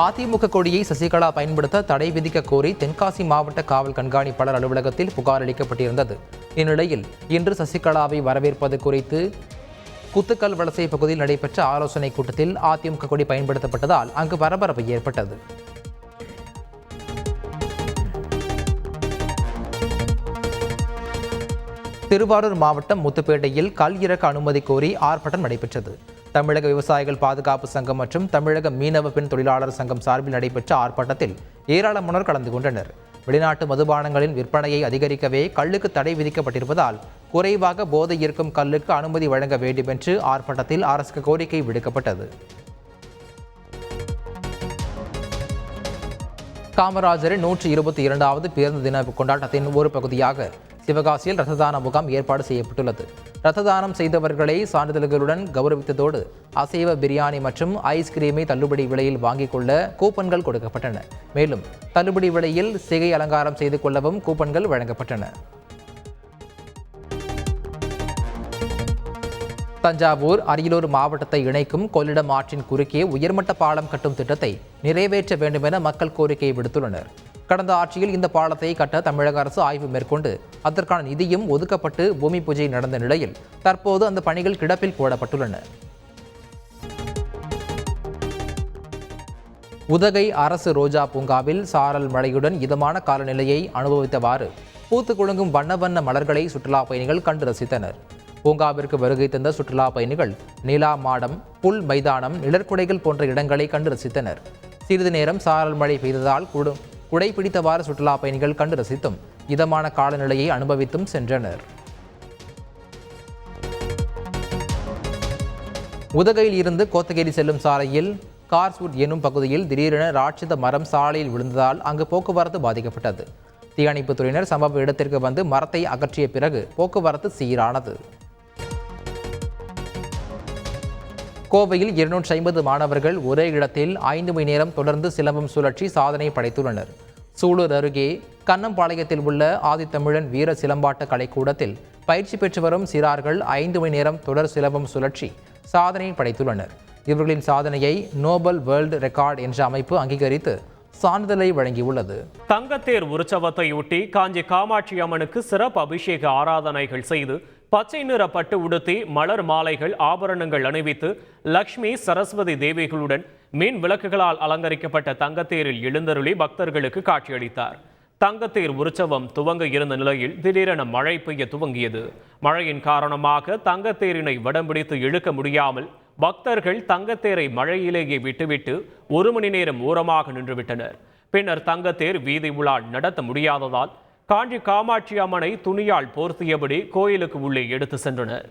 அதிமுக கொடியை சசிகலா பயன்படுத்த தடை விதிக்க கோரி தென்காசி மாவட்ட காவல் கண்காணிப்பாளர் அலுவலகத்தில் புகார் அளிக்கப்பட்டிருந்தது. இந்நிலையில் இன்று சசிகலாவை வரவேற்பது குறித்து குத்துக்கல் வலசை பகுதியில் நடைபெற்ற ஆலோசனைக் கூட்டத்தில் அதிமுக கொடி பயன்படுத்தப்பட்டதால் அங்கு பரபரப்பு ஏற்பட்டது. திருவாரூர் மாவட்டம் முத்துப்பேட்டையில் கல் இறக்க அனுமதி கோரி ஆர்ப்பாட்டம் நடைபெற்றது. தமிழக விவசாயிகள் பாதுகாப்பு சங்கம் மற்றும் தமிழக மீனவ பெண் தொழிலாளர் சங்கம் சார்பில் நடைபெற்ற ஆர்ப்பாட்டத்தில் ஏராளமானோர் கலந்து கொண்டனர். வெளிநாட்டு மதுபானங்களின் விற்பனையை அதிகரிக்கவே கல்லுக்கு தடை விதிக்கப்பட்டிருப்பதால் குறைவாக போதை இருக்கும் கல்லுக்கு அனுமதி வழங்க வேண்டும் என்று ஆர்ப்பாட்டத்தில் அரசுக்கு கோரிக்கை விடுக்கப்பட்டது. காமராஜரின் 122வது பிறந்த தின கொண்டாட்டத்தின் ஒரு பகுதியாக சிவகாசியில் இரத்த தான முகாம் ஏற்பாடு செய்யப்பட்டுள்ளது. இரத்த தானம் செய்தவர்களை சான்றிதழ்களுடன் கௌரவித்ததோடு அசைவ பிரியாணி மற்றும் ஐஸ்கிரீமை தள்ளுபடி விலையில் வாங்கிக் கொள்ள கூப்பன்கள் கொடுக்கப்பட்டன. மேலும் தள்ளுபடி விலையில் சிகை அலங்காரம் செய்து கொள்ளவும் கூப்பன்கள் வழங்கப்பட்டன. தஞ்சாவூர் அரியலூர் மாவட்டத்தை இணைக்கும் கொள்ளிடம் ஆற்றின் குறுக்கே உயர்மட்ட பாலம் கட்டும் திட்டத்தை நிறைவேற்ற வேண்டும் என மக்கள் கோரிக்கை விடுத்துள்ளனர். கடந்த ஆட்சியில் இந்த பாலத்தை கட்ட தமிழக அரசு ஆய்வு மேற்கொண்டு அதற்கான நிதியும் ஒதுக்கப்பட்டு பூமி பூஜை நடந்த நிலையில் தற்போது அந்த பணிகள் கிடப்பில் போடப்பட்டுள்ளன. உதகை அரசு ரோஜா பூங்காவில் சாரல் மழையுடன் இதமான காலநிலையை அனுபவித்தவாறு பூத்து குலுங்கும் வண்ண வண்ண மலர்களை சுற்றுலா பயணிகள் கண்டு ரசித்தனர். பூங்காவிற்கு வருகை தந்த சுற்றுலா பயணிகள் நிலா மாடம், புல் மைதானம், நிழற்குடைகள் போன்ற இடங்களை கண்டு ரசித்தனர். சிறிது நேரம் சாரல் மழை பெய்ததால் குடை பிடித்தவாறு சுற்றுலா பயணிகள் கண்டு ரசித்தும் இதமான காலநிலையை அனுபவித்தும் சென்றனர். உதகையில் இருந்து கோத்தகிரி செல்லும் சாலையில் கார்ஸ்வுட் எனும் பகுதியில் திடீரென ராட்சத மரம் சாலையில் விழுந்ததால் அங்கு போக்குவரத்து பாதிக்கப்பட்டது. தீயணைப்புத் துறையினர் சம்பவ இடத்திற்கு வந்து மரத்தை அகற்றிய பிறகு போக்குவரத்து சீரானது. கோவையில் 250 மாணவர்கள் ஒரே இடத்தில் 5 மணி நேரம் தொடர்ந்து சிலம்பம் சுழற்சி சாதனை படைத்துள்ளனர். சூலூர் அருகே கண்ணம்பாளையத்தில் உள்ள ஆதித்தமிழன் வீர சிலம்பாட்ட கலைக்கூடத்தில் பயிற்சி பெற்று வரும் சிறார்கள் 5 மணி நேரம் தொடர் சிலம்பம் சுழற்சி சாதனை படைத்துள்ளனர். இவர்களின் சாதனையை நோபல் வேர்ல்டு ரெக்கார்ட் என்ற அமைப்பு அங்கீகரித்து சான்றிதழை வழங்கியுள்ளது. தங்கத்தேர் உற்சவத்தையொட்டி காஞ்சி காமாட்சி அம்மனுக்கு சிறப்பு அபிஷேக ஆராதனைகள் செய்து பச்சை நிற பட்டு உடுத்தி மலர் மாலைகள் ஆபரணங்கள் அணிவித்து லக்ஷ்மி சரஸ்வதி தேவிகளுடன் மீன் விளக்குகளால் அலங்கரிக்கப்பட்ட தங்கத்தேரில் எழுந்தருளி பக்தர்களுக்கு காட்சியளித்தார். தங்கத்தேர் உற்சவம் துவங்க இருந்த நிலையில் திடீரென மழை பெய்ய துவங்கியது. மழையின் காரணமாக தங்கத்தேரினை வடம் பிடித்து இழுக்க முடியாமல் பக்தர்கள் தங்கத்தேரை மழையிலேயே விட்டுவிட்டு 1 மணி நேரம் ஓரமாக நின்றுவிட்டனர். பின்னர் தங்கத்தேர் வீதி உலா நடத்த முடியாததால் காஞ்சி காமாட்சி அம்மனை துணியால் போர்த்தியபடி கோயிலுக்கு உள்ளே எடுத்து சென்றனர்.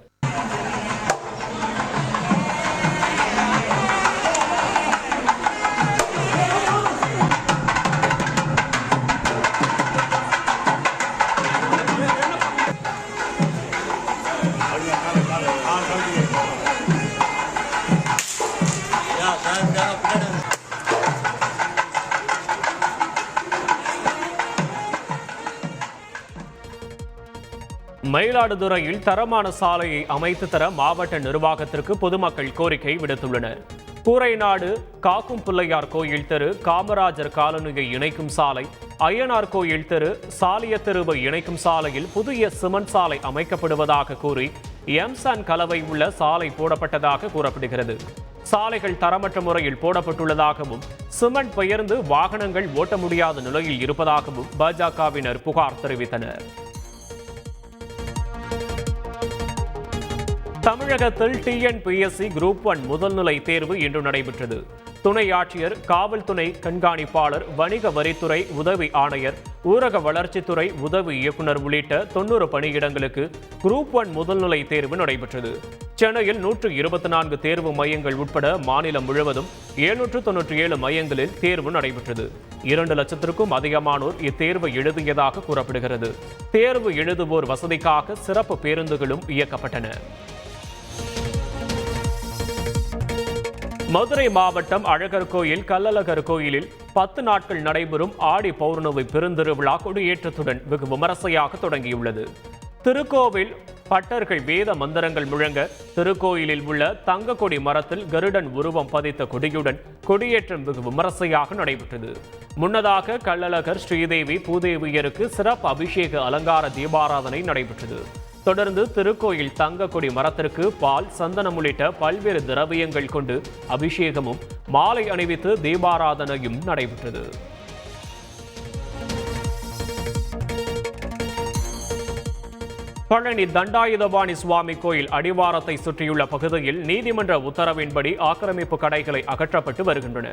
மயிலாடுதுறையில் தரமான சாலையை அமைத்து தர மாவட்ட நிர்வாகத்திற்கு பொதுமக்கள் கோரிக்கை விடுத்துள்ளனர். கூரைநாடு காக்கும் பிள்ளையார் கோயில் தெரு, காமராஜர் காலனியை இணைக்கும் சாலை, ஐயனார் கோயில் தெரு, சாலிய தெருவை இணைக்கும் சாலையில் புதிய சிமெண்ட் சாலை அமைக்கப்படுவதாக கூறி எம்சான் கலவை உள்ள சாலை போடப்பட்டதாக கூறப்படுகிறது. சாலைகள் தரமற்ற முறையில் போடப்பட்டுள்ளதாகவும் சிமெண்ட் பெயர்ந்து வாகனங்கள் ஓட்ட முடியாத நிலையில் இருப்பதாகவும் பாஜகவினர் புகார் தெரிவித்தனர். தமிழகத்தில் TNPSC குரூப் 1 முதல்நிலை தேர்வு இன்று நடைபெற்றது. துணை ஆட்சியர், காவல் துணை கண்காணிப்பாளர், வணிக வரித்துறை உதவி ஆணையர், ஊரக வளர்ச்சித்துறை உதவி இயக்குநர் உள்ளிட்ட 90 பணியிடங்களுக்கு குரூப் 1 முதல்நிலை தேர்வு நடைபெற்றது. சென்னையில் 124 தேர்வு மையங்கள் உட்பட மாநிலம் முழுவதும் 797 மையங்களில் தேர்வு நடைபெற்றது. 2 லட்சத்திற்கும் அதிகமானோர் இத்தேர்வு எழுதியதாக கூறப்படுகிறது. தேர்வு எழுதுவோர் வசதிக்காக சிறப்பு பேருந்துகளும் இயக்கப்பட்டன. மதுரை மாவட்டம் அழகர் கோயில் கள்ளழகர் கோயிலில் 10 நாட்கள் நடைபெறும் ஆடி பௌர்ணமி பெருந்திருவிழா கொடியேற்றத்துடன் வெகு விமரிசையாக தொடங்கியுள்ளது. திருக்கோவில் பட்டர்கள் வேத மந்திரங்கள் முழங்க திருக்கோயிலில் உள்ள தங்க கொடி மரத்தில் கருடன் உருவம் பதித்த கொடியுடன் கொடியேற்றம் வெகு விமரிசையாக நடைபெற்றது. முன்னதாக கள்ளழகர் ஸ்ரீதேவி பூதேவியருக்கு சிறப்பு அபிஷேக அலங்கார தீபாராதனை நடைபெற்றது. தொடர்ந்து திருக்கோயில் தங்க கொடி மரத்திற்கு பால், சந்தனம் உள்ளிட்ட பல்வேறு திரவியங்கள் கொண்டு அபிஷேகமும் மாலை அணிவித்து தீபாராதனையும் நடைபெற்றது. பழனி தண்டாயுதபாணி சுவாமி கோயில் அடிவாரத்தை சுற்றியுள்ள பகுதியில் நீதிமன்ற உத்தரவின்படி ஆக்கிரமிப்பு கடைகளை அகற்றப்பட்டு வருகின்றன.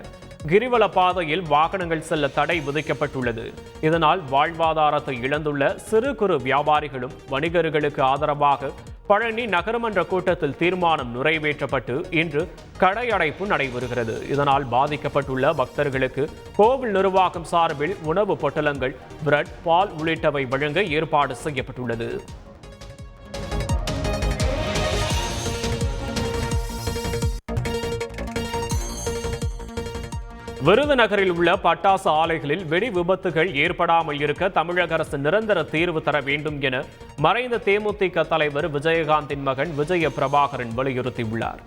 கிரிவல பாதையில் வாகனங்கள் செல்ல தடை விதிக்கப்பட்டுள்ளது. இதனால் வாழ்வாதாரத்தை இழந்துள்ள சிறு குறு வியாபாரிகளும் வணிகர்களுக்கு ஆதரவாக பழனி நகரமன்ற கூட்டத்தில் தீர்மானம் நிறைவேற்றப்பட்டு இன்று கடை அடைப்பு நடைபெறுகிறது. இதனால் பாதிக்கப்பட்டுள்ள பக்தர்களுக்கு கோவில் நிர்வாகம் சார்பில் உணவு பொட்டலங்கள், பிரெட், பால் உள்ளிட்டவை வழங்க ஏற்பாடு செய்யப்பட்டுள்ளது. விருதுநகரில் உள்ள பட்டாசு ஆலைகளில் வெடி விபத்துகள் ஏற்படாமல் இருக்க தமிழக அரசு நிரந்தர தீர்வு தர வேண்டும் என மறைந்த தேமுதிக தலைவர் விஜயகாந்தின் மகன் விஜய பிரபாகரன் வலியுறுத்தியுள்ளார்.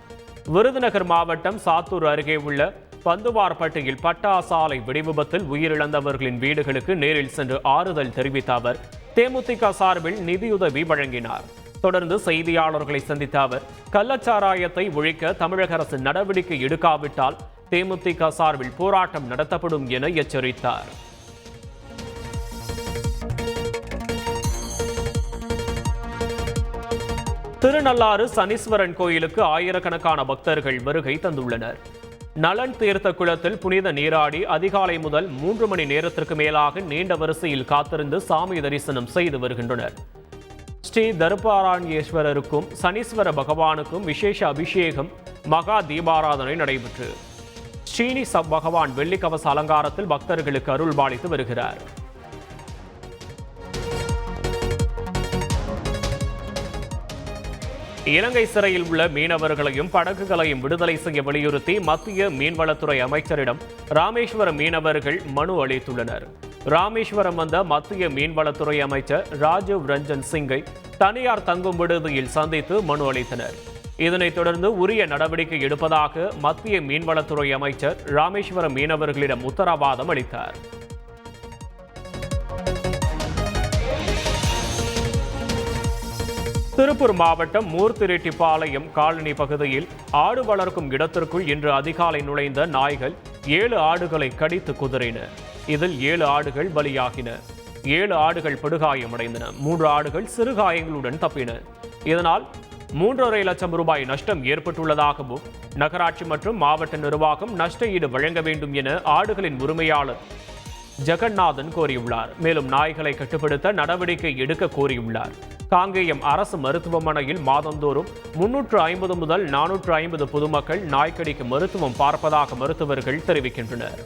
விருதுநகர் மாவட்டம் சாத்தூர் அருகே உள்ள பந்துவார்பட்டியில் பட்டாசு ஆலை வெடி விபத்தில் உயிரிழந்தவர்களின் வீடுகளுக்கு நேரில் சென்று ஆறுதல் தெரிவித்த அவர் தேமுதிக சார்பில் நிதியுதவி வழங்கினார். தொடர்ந்து செய்தியாளர்களை சந்தித்த அவர் கள்ளச்சாராயத்தை ஒழிக்க தமிழக அரசு நடவடிக்கை எடுக்காவிட்டால் தேமுதிக சார்பில் போராட்டம் நடத்தப்படும் என எச்சரித்தார். திருநள்ளாறு சனீஸ்வரன் கோயிலுக்கு ஆயிரக்கணக்கான பக்தர்கள் வருகை தந்துள்ளனர். நலன் தீர்த்த குளத்தில் புனித நீராடி அதிகாலை முதல் 3 மணி நேரத்திற்கு மேலாக நீண்ட வரிசையில் காத்திருந்து சாமி தரிசனம் செய்து வருகின்றனர். ஸ்ரீ தர்பாரண்யேஸ்வரருக்கும் சனீஸ்வர பகவானுக்கும் விசேஷ அபிஷேகம், மகா தீபாராதனை நடைபெற்று ஸ்ரீனி பகவான் வெள்ளிக்கவச அலங்காரத்தில் பக்தர்களுக்கு அருள் பாலித்து வருகிறார். இலங்கை சிறையில் உள்ள மீனவர்களையும் படகுகளையும் விடுதலை செய்ய வலியுறுத்தி மத்திய மீன்வளத்துறை அமைச்சரிடம் ராமேஸ்வரம் மீனவர்கள் மனு அளித்துள்ளனர். ராமேஸ்வரம் வந்த மத்திய மீன்வளத்துறை அமைச்சர் ராஜீவ் ரஞ்சன் சிங்கை தனியார் தங்கும் விடுதியில் சந்தித்து மனு அளித்தனர். இதனைத் தொடர்ந்து உரிய நடவடிக்கை எடுப்பதாக மத்திய மீன்வளத்துறை அமைச்சர் ராமேஸ்வரம் மீனவர்களிடம் உத்தரவாதம் அளித்தார். திருப்பூர் மாவட்டம் மூர்த்திரெட்டிப்பாளையம் காலனி பகுதியில் ஆடு வளர்க்கும் இடத்திற்குள் இன்று அதிகாலை நுழைந்த நாய்கள் 7 ஆடுகளை கடித்து குதறின. இதில் 7 ஆடுகள் பலியாகின. 7 ஆடுகள் படுகாயமடைந்தன. 3 ஆடுகள் சிறுகாயங்களுடன் தப்பின. இதனால் 3.5 லட்சம் ரூபாய் நஷ்டம் ஏற்பட்டுள்ளதாகவும் நகராட்சி மற்றும் மாவட்ட நிர்வாகம் நஷ்ட ஈடு வழங்க வேண்டும் என ஆடுகளின் உரிமையாளர் ஜெகநாதன் கோரியுள்ளார். மேலும் நாய்களை கட்டுப்படுத்த நடவடிக்கை எடுக்க கோரியுள்ளார். காங்கேயம் அரசு மருத்துவமனையில் மாதந்தோறும் 350 முதல் 450 பொதுமக்கள் நாய்க்கடிக்கு மருத்துவம் பார்ப்பதாக மருத்துவர்கள் தெரிவிக்கின்றனர்.